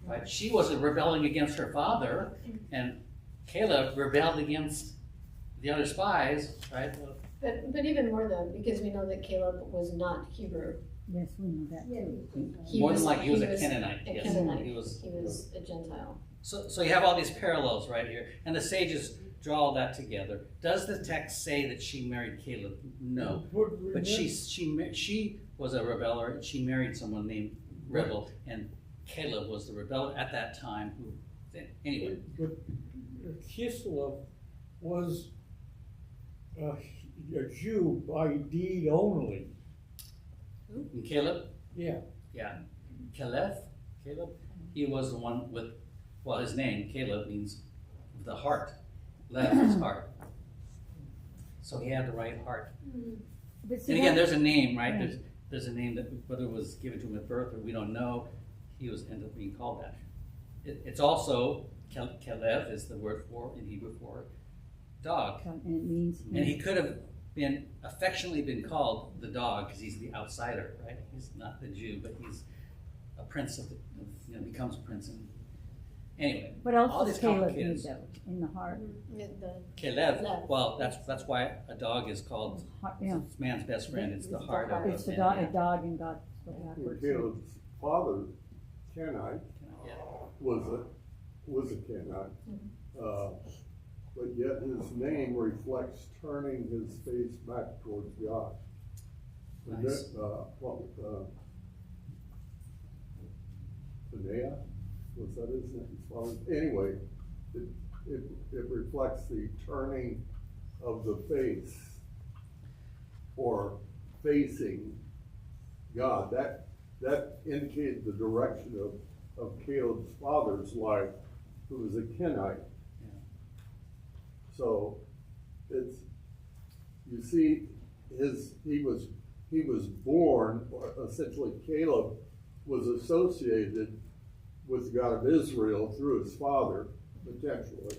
Right? She was rebelling against her father, and Caleb rebelled against the other spies, right? But even more though, because we know that Caleb was not Hebrew. Yes, we know that too. More than likely he was a Canaanite. A Yes, Canaanite. he was. A Gentile. So you have all these parallels right here, and the sages draw all that together. Does the text say that she married Caleb? No, but she was a rebeller. And she married someone named Rebel, and Caleb was the rebeller at that time. Anyway, But Kislev was a Jew by deed only. and Caleb, Yeah. Caleb, he was the one with, well, his name Caleb means the heart. Lev is heart. So he had the right heart. But see, And again, that- there's a name, right? Yeah. There's a name that whether it was given to him at birth or we don't know, he ended up being called that. It's also Kalev is the word for in Hebrew for dog, and it means. and he could have been affectionately been called the dog because he's the outsider, right? He's not the Jew, but he's a prince becomes a prince. And anyway, What all else these does Caleb complicated- need though? In the heart? Kalev. Lev. Well, that's why a dog is called Yeah. it's man's best friend. It's the heart of It's a a man. dog and God. Caleb's father, Kenite, Yeah. was a Kenite. But yet his name reflects turning his face back towards God. And Nice. Benaiah, was that his name? His father? Anyway, it reflects the turning of the face or facing God. That indicated the direction of Caleb's father's life, who was a Kenite. Yeah. So you see, he was born, or essentially Caleb was associated with the God of Israel through his father, potentially,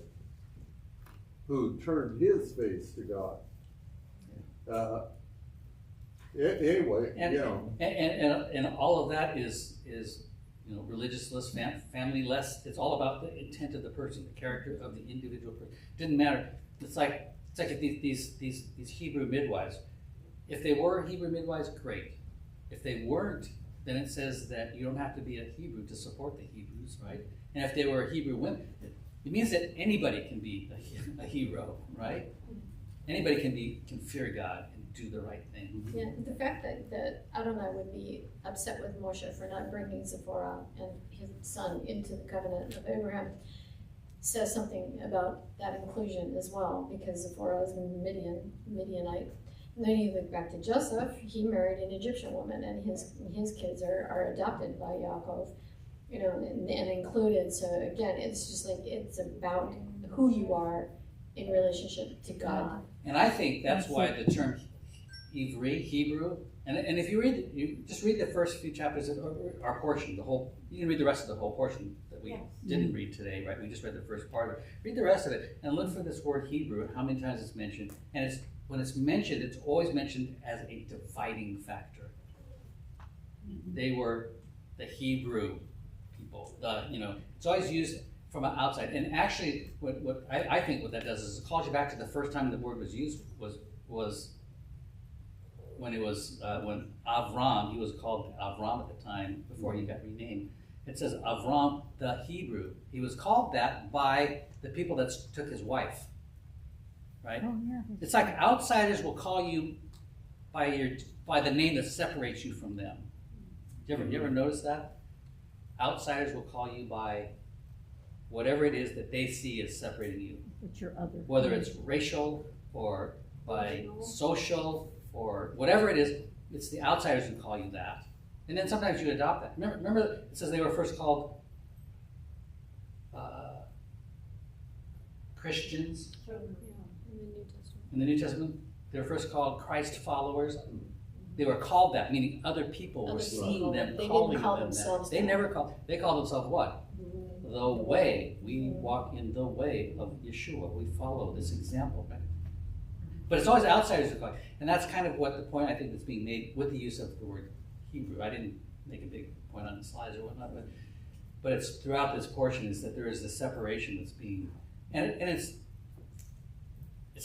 who turned his face to God. Anyway, and all of that is religious-less, family-less. It's all about the intent of the person, the character of the individual person. Didn't matter. It's like if these Hebrew midwives. If they were Hebrew midwives, great. If they weren't, then it says that you don't have to be a Hebrew to support the Hebrews, right? And if they were Hebrew women, it means that anybody can be a hero, right? Anybody can fear God and do the right thing. Yeah, the fact that Adonai would be upset with Moshe for not bringing Zipporah and his son into the covenant of Abraham says something about that inclusion as well, because Zipporah is a Midianite. And then you look back to Joseph, he married an Egyptian woman, and his kids are adopted by Yaakov, and included. So again, it's just like it's about who you are in relationship to God. And I think that's why the term Hebrew, and if you just read the first few chapters of our portion, you can read the rest of the whole portion, the that we didn't read today, right? We just read the first part of it. Read the rest of it and look for this word Hebrew, how many times it's mentioned. And when it's mentioned, it's always mentioned as a dividing factor. They were the Hebrew people. It's always used from outside. And actually, what I think what that does is it calls you back to the first time the word was used was when it was when Avram, he was called Avram at the time before he got renamed. It says Avram the Hebrew. He was called that by the people that took his wife. Right? Oh, yeah. It's like outsiders will call you by the name that separates you from them. You ever notice that? Outsiders will call you by whatever it is that they see as separating you. It's your other. Whether it's racial or by social or whatever it is, it's the outsiders who call you that. And then sometimes you adopt that. Remember it says they were first called Christians in the New Testament. They were first called Christ followers. They were called that, meaning other people were seeing them, calling them that. They never called. They called themselves what? The way. We walk in the way of Yeshua. We follow this example, right? But it's always outsiders who call. And that's kind of what the point I think that's being made with the use of the word Hebrew. I didn't make a big point on the slides or whatnot, but it's throughout this portion is that there is this separation that's being, and it's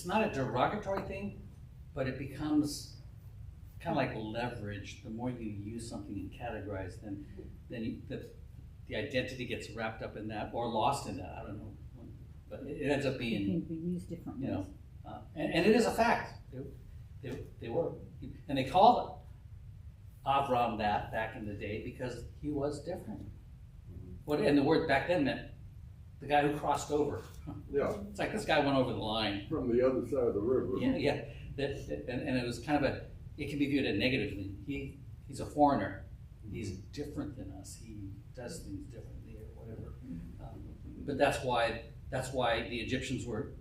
not a derogatory thing, but it becomes kind of like leverage. The more you use something and categorize, then the identity gets wrapped up in that or lost in that. I don't know, but it ends up being, It can be used differently. And it is a fact. They were, and they called Avram that back in the day because he was different. And the word back then meant the guy who crossed over. Yeah. It's like this guy went over the line. From the other side of the river. Yeah. And it was kind of it can be viewed as negatively. He's a foreigner. He's different than us. He does things differently or whatever. But that's why the Egyptians were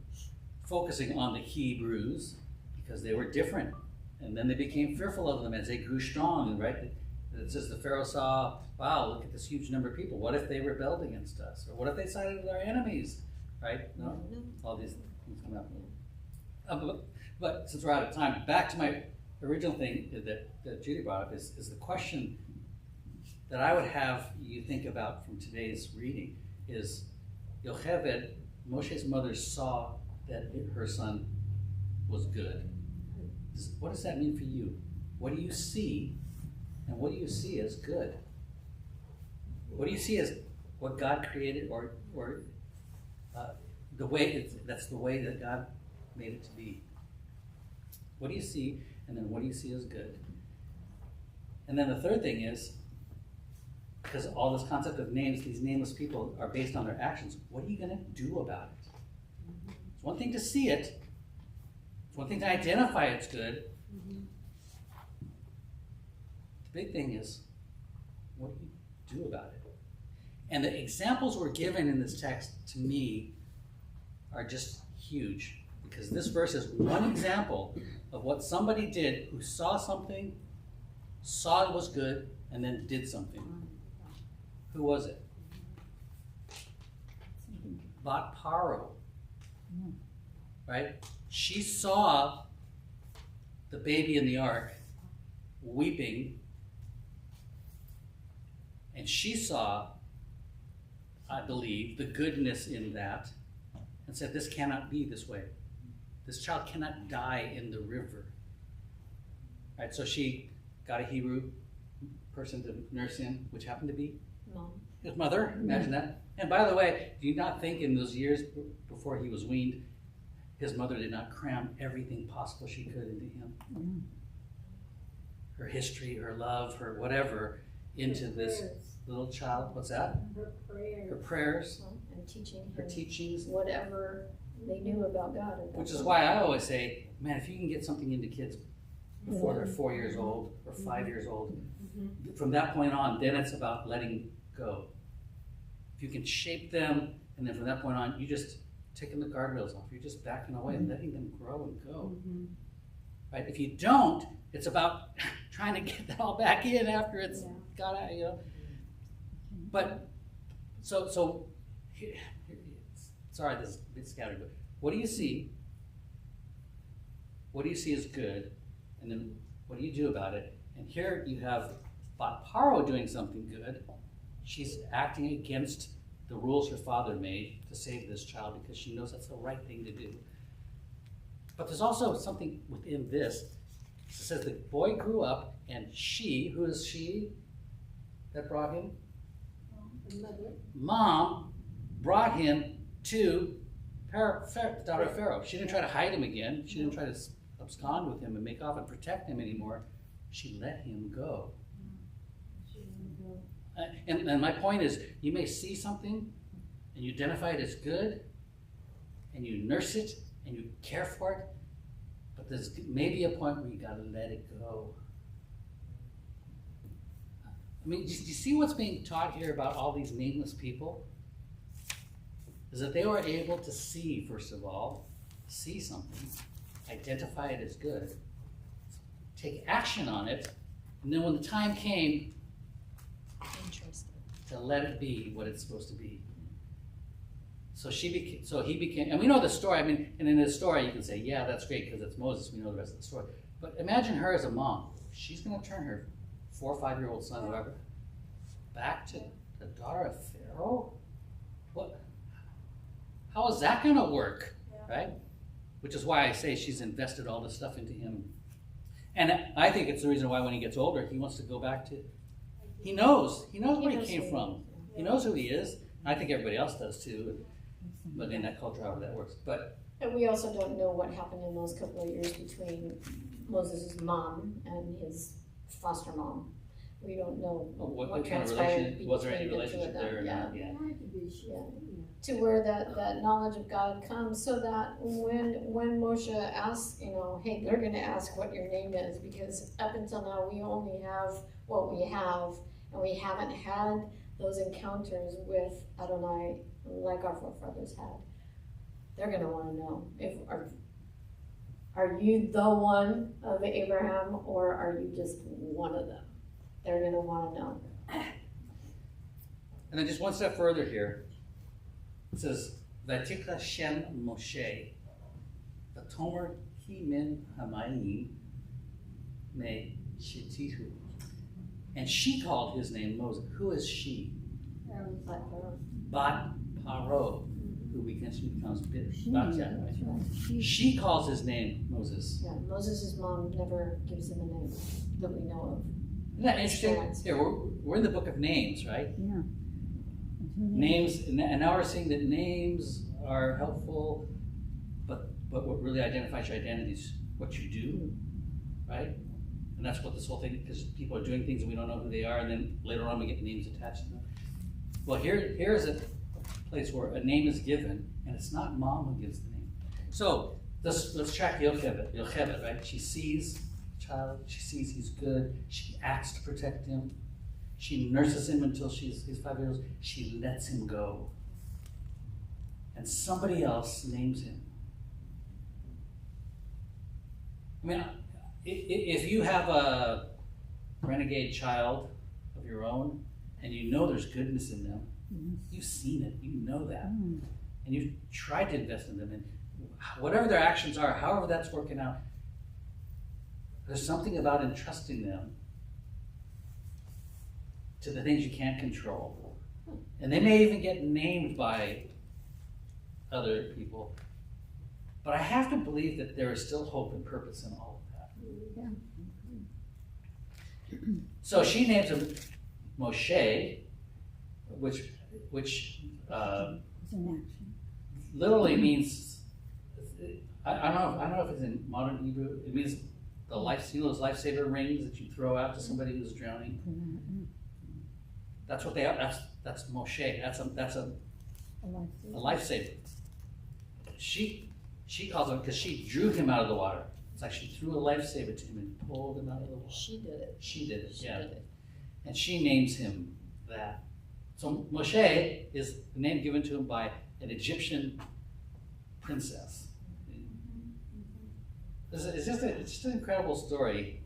focusing on the Hebrews, because they were different. And then they became fearful of them as they grew strong, right? It says the Pharaoh saw, wow, look at this huge number of people. What if they rebelled against us? Or what if they sided with our enemies? Right? No? All these things come up. But since we're out of time, back to my original thing that Judy brought up is the question that I would have you think about from today's reading is Yocheved, Moshe's mother, saw that her son was good. What does that mean for you? What do you see, and what do you see as good? What do you see as what God created, or the way that's the way that God made it to be? What do you see, and then what do you see as good? And then the third thing is, because all this concept of names, these nameless people are based on their actions, what are you going to do about it? It's one thing to see it. It's one thing to identify it's good. The big thing is, what do you do about it? And the examples we're given in this text, to me, are just huge. Because this verse is one example of what somebody did who saw something, saw it was good, and then did something. Who was it? Bat Paro. Right? She saw the baby in the ark weeping, and she saw, I believe, the goodness in that, and said, this cannot be this way. This child cannot die in the river. Right? So she got a Hebrew person to nurse him, which happened to be his mother. Imagine that. And by the way, do you not think in those years before he was weaned, his mother did not cram everything possible she could into him? Her history, her love, her whatever, into this little child. What's that? Her prayers. And teaching. Her teachings. Whatever they knew about God. Which is why I always say, man, if you can get something into kids before they're 4 years old or 5 years old, from that point on, then it's about letting go. If you can shape them, and then from that point on, you just taking the guardrails off. You're just backing away and letting them grow and go. Right? If you don't, it's about trying to get that all back in after it's got out, But So sorry, this is a bit scattered, but what do you see? What do you see as good? And then what do you do about it? And here you have Paro doing something good. She's acting against the rules her father made to save this child because she knows that's the right thing to do. But there's also something within this. It says the boy grew up, and she, who is she that brought him? Mom brought him to the daughter of Pharaoh. She didn't try to hide him again. She didn't try to abscond with him and make off and protect him anymore. She let him go. And my point is, you may see something and you identify it as good and you nurse it and you care for it, but there's maybe a point where you got to let it go. I mean, do you see what's being taught here about all these nameless people? Is that they were able to see, first of all, see something, identify it as good, take action on it, and then when the time came, to let it be what it's supposed to be. So he became, and we know the story. I mean, and in the story you can say, yeah, that's great because it's Moses. We know the rest of the story. But imagine her as a mom. She's going to turn her 4 or 5-year-old son, whatever, back to the daughter of Pharaoh. What? How is that going to work, right? Which is why I say she's invested all this stuff into him. And I think it's the reason why when he gets older, he wants to go back to. He knows where he came from. He knows who he is. I think everybody else does too. But in that culture, however that works. And we also don't know what happened in those couple of years between Moses' mom and his foster mom. We don't know what kind of transpired relationship? Was there any between the two of relationship there? them. Yeah. To where that knowledge of God comes, so that when Moshe asks, hey, they're going to ask what your name is, because up until now we only have what we have, and we haven't had those encounters with Adonai like our forefathers had. They're going to want to know, are you the one of Abraham, or are you just one of them? They're going to want to know. And then just one step further here. It says, Vatikra Shem Moshe, Vatomer Ki Min Hamayim Me Shetihu. And she called his name Moses. Who is she? Bat Paro, who becomes Mattityahu. Right? She calls his name Moses. Yeah, Moses' mom never gives him a name that we know of. Isn't that interesting? Here, we're in the book of names, right? Yeah. Names, and now we're seeing that names are helpful, but what really identifies your identity is what you do, right? And that's what this whole thing, because people are doing things and we don't know who they are, and then later on we get names attached to them. Well, here's a place where a name is given, and it's not mom who gives the name. So let's track Yocheved, right? She sees the child, she sees he's good, she acts to protect him. She nurses him until he's 5 years old. She lets him go. And somebody else names him. I mean, if you have a renegade child of your own, and you know there's goodness in them, you've seen it, you know that. And you've tried to invest in them. And whatever their actions are, however that's working out, there's something about entrusting them to the things you can't control. And they may even get named by other people. But I have to believe that there is still hope and purpose in all of that. Yeah. So she names him Moshe, which It's an action. literally means, I don't know if it's in modern Hebrew, it means the those lifesaver rings that you throw out to somebody who's drowning. That's what they are. That's Moshe. That's a lifesaver. She calls him because she drew him out of the water. It's like she threw a lifesaver to him and pulled him out of the water. She did it. She did it. She Yeah. did it. And she names him that. So Moshe is the name given to him by an Egyptian princess. It's just an incredible story.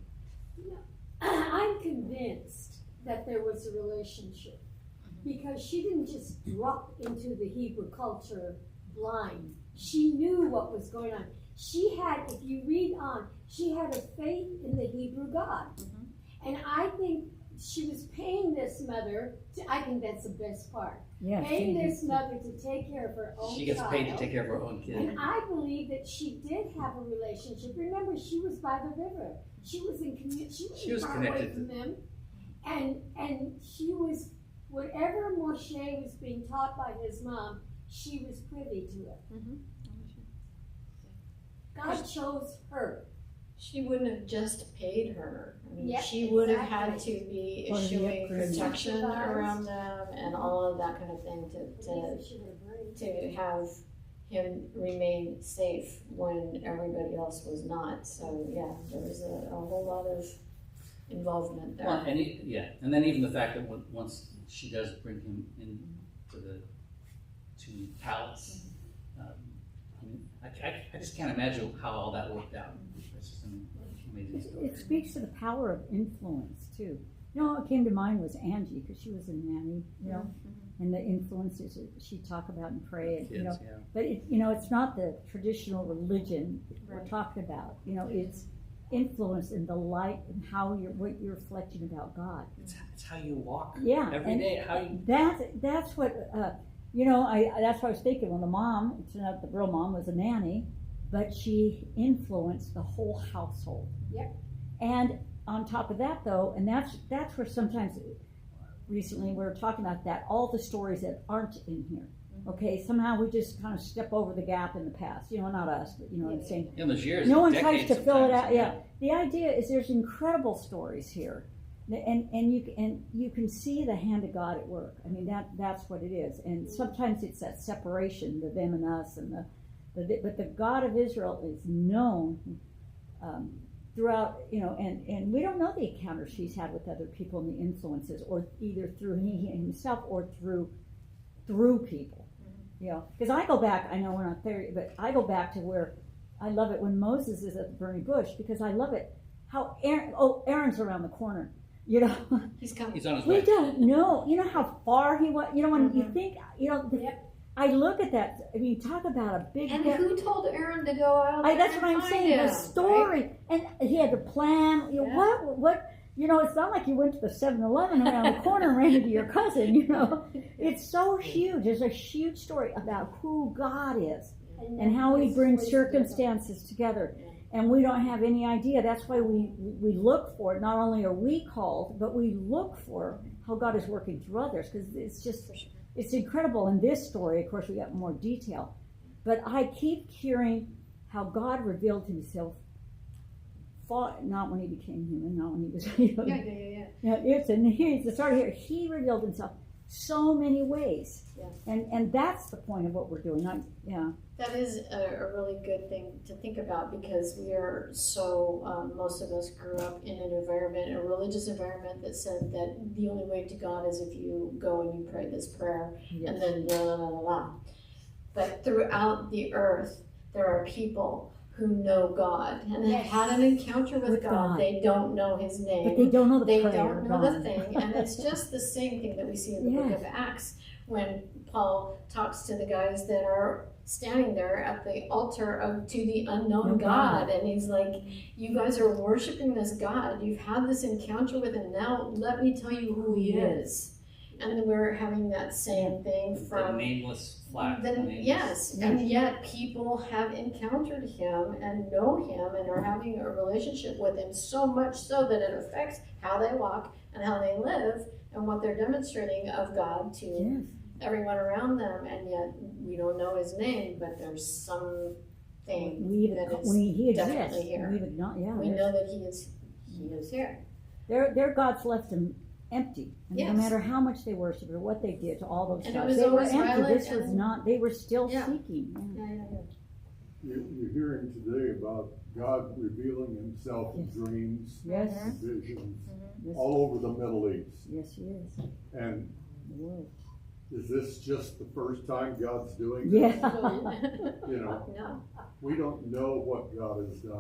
I'm convinced that there was a relationship because she didn't just drop into the Hebrew culture blind. She knew what was going on. She had, if you read on, she had a faith in the Hebrew God. And I think she was paying this mother, I think that's the best part. Yeah, Paying this mother to take care of her own child. She gets paid to take care of her own kid. And I believe that she did have a relationship. Remember, she was by the river. She was in community. She was far away connected from them. And she was, whatever Moshe was being taught by his mom, she was privy to it. God chose her. She wouldn't have just paid her. I mean, Yep, she would have had exactly. to be Or the issuing upgrade. protection around them and all of that kind of thing to have him remain safe when everybody else was not. So yeah, there was a whole lot of involvement there. Well, and then even the fact that once she does bring him into the palace, I mean, I just can't imagine how all that worked out. It's just an amazing story. It speaks to the power of influence too. You know, what came to mind was Angie, because she was a nanny, you know, and the influences that she'd talk about and pray, and, you know. Yeah. But it's not the traditional religion we're talking about. You know, it's influence in the light and what you're reflecting about God. It's how you walk. Yeah, every day. How you. That's what that's what I was thinking. When the mom, it turned out the real mom was a nanny, but she influenced the whole household. Yep. And on top of that, though, and that's where sometimes recently we were talking about that, all the stories that aren't in here. Okay, somehow we just kind of step over the gap in the past. You know, not us, but you know what I'm saying. In those years, no one tries decades to fill it out. sometimes, Yeah. The idea is there's incredible stories here, and you can see the hand of God at work. I mean, that's what it is. And sometimes it's that separation, the them and us, and but the God of Israel is known throughout, you know, and we don't know the encounters she's had with other people and the influences, or either through he himself or through people. You know, because I go back, I know we're not there, but I go back to where I love it when Moses is at the burning bush, because I love it how Aaron's around the corner. You know, He's coming. He's on his we way. don't know. You know how far he was. You know, when you think, you know, I look at that. I mean, talk about a big. And who told Aaron to go out? That's what I'm saying. The story, right? and he had to plan. You know, what? You know, it's not like you went to the 7-Eleven around the corner and ran into your cousin. You know, it's so huge. There's a huge story about who God is and how He brings circumstances together. And we don't have any idea. That's why we look for it. Not only are we called, but we look for how God is working through others, because it's incredible. In this story, of course, we got more detail. But I keep hearing how God revealed Himself, not when He became human, not when He was, you know, it's the start here. He revealed Himself so many ways. Yeah. And that's the point of what we're doing. That is a really good thing to think about, because we are so, most of us grew up in an environment, a religious environment, that said that the only way to God is if you go and you pray this prayer, and then blah, blah, blah, blah. But throughout the earth, there are people who know God and have had an encounter with God. They don't know His name. But they don't know the They prayer. don't know the thing. And it's just the same thing that we see in the book of Acts, when Paul talks to the guys that are standing there at the altar to the unknown God. And he's like, you guys are worshiping this God. You've had this encounter with Him. Now let me tell you who He is. And we're having that same thing from the nameless flag. Yes, and yet people have encountered Him and know Him and are having a relationship with Him, so much so that it affects how they walk and how they live and what they're demonstrating of God to everyone around them. And yet we don't know His name, but there's something that is definitely here. We know that He is here. Their gods left them empty. No matter how much they worshipped or what they did to all those gods, they were empty. This was not. They were still seeking. You're hearing today about God revealing Himself in dreams, visions, all over the Middle East. Yes, He is. And is this just the first time God's doing this? You know, we don't know what God has done.